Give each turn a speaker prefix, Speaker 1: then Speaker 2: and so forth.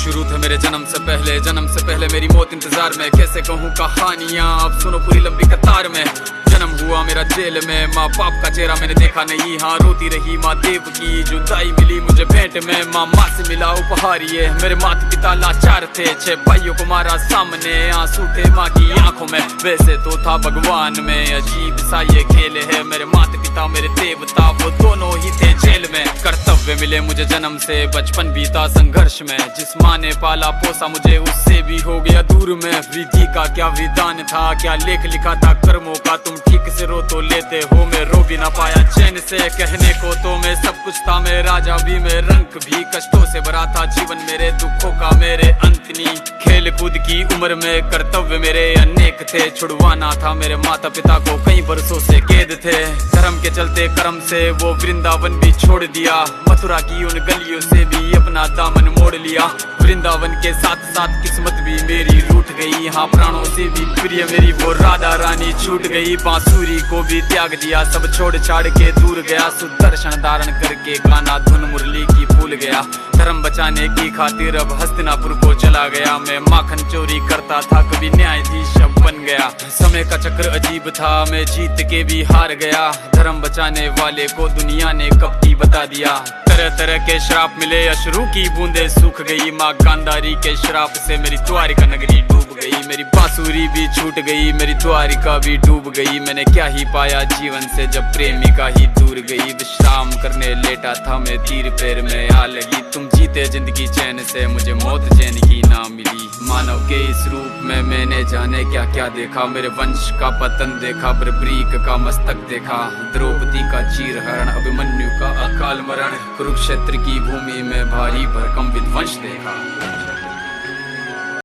Speaker 1: शुरू थे मेरे जन्म से पहले मेरी मौत इंतजार में। कैसे कहूँ कहानियाँ, अब सुनो पूरी लंबी कतार में। जन्म हुआ मेरा जेल में, माँ बाप का चेहरा मैंने देखा नहीं। हाँ रोती रही माँ देव की, जुदाई मिली मुझे भेंट में। माँ से मिला उपहार ये, मेरे माता पिता लाचार थे। 6 भाइयों को मारा सामने, आंसू थे माँ की आंखों में। वैसे तो था भगवान में, अजीब सा ये खेल है। मेरे माता पिता मेरे देवता, वो दोनों ही थे जेल में। कर्तव्य मिले मुझे जन्म से, बचपन बीता संघर्ष में। जिस माँ ने पाला पोसा मुझे, उससे भी हो गया दूर में। विधि का क्या विधान था, क्या लेख लिखा था कर्मों का। तुम ठीक से रो तो लेते हो, मैं रो भी ना पाया चैन से। कहने को तो मैं सब कुछ था, मैं राजा भी, मैं रंक भी। कष्टों से भरा था जीवन मेरे, दुखों का मेरे अंत नहीं। खेल कूद की उम्र में कर्तव्य मेरे अनेक थे। छुड़वाना था मेरे माता पिता को, कई बरसों से कैद थे। धर्म के चलते कर्म से वो वृंदावन भी छोड़ दिया। मथुरा की उन गलियों से भी अपना दामन मोड़ लिया। वृंदावन के साथ साथ किस्मत भी मेरी रूठ गई। हाँ प्राणों से भी प्रिय मेरी वो राधा रानी छूट गई। बांसुरी को भी त्याग दिया, सब छोड़ छाड़ के दूर गया। सुदर्शन धारण करके गाना धुन मुरली की भूल गया। धर्म बचाने की खातिर अब हस्तिनापुर को चला गया। मैं माखन चोरी करता था, कभी न्यायाधीश अब बन गया। समय का चक्र अजीब था, मैं जीत के भी हार गया। धर्म बचाने वाले को दुनिया ने कपटी बता दिया। तरह तरह के श्राप मिले, अश्रु की बूंदे सूख गई। माँ गांधारी के श्राप से मेरी द्वारिका नगरी डूब गई। मेरी बांसुरी भी छूट गई, मेरी द्वारिका भी डूब गई। मैंने क्या ही पाया जीवन से, जब प्रेमिका ही दूर गई। विश्राम करने लेटा था मैं, तीर पैर में आ लगी। तुम जीते जिंदगी चैन से, मुझे मौत चैन की ना मिली। मानव के इस रूप में मैंने जाने क्या क्या देखा। मेरे वंश का पतन देखा, बर्बरीक का मस्तक देखा। द्रौपदी का चीरहरण, अभिमन्यु का अकाल मरण। कुरुक्षेत्र की भूमि में भारी भरकम विध्वंस देखा।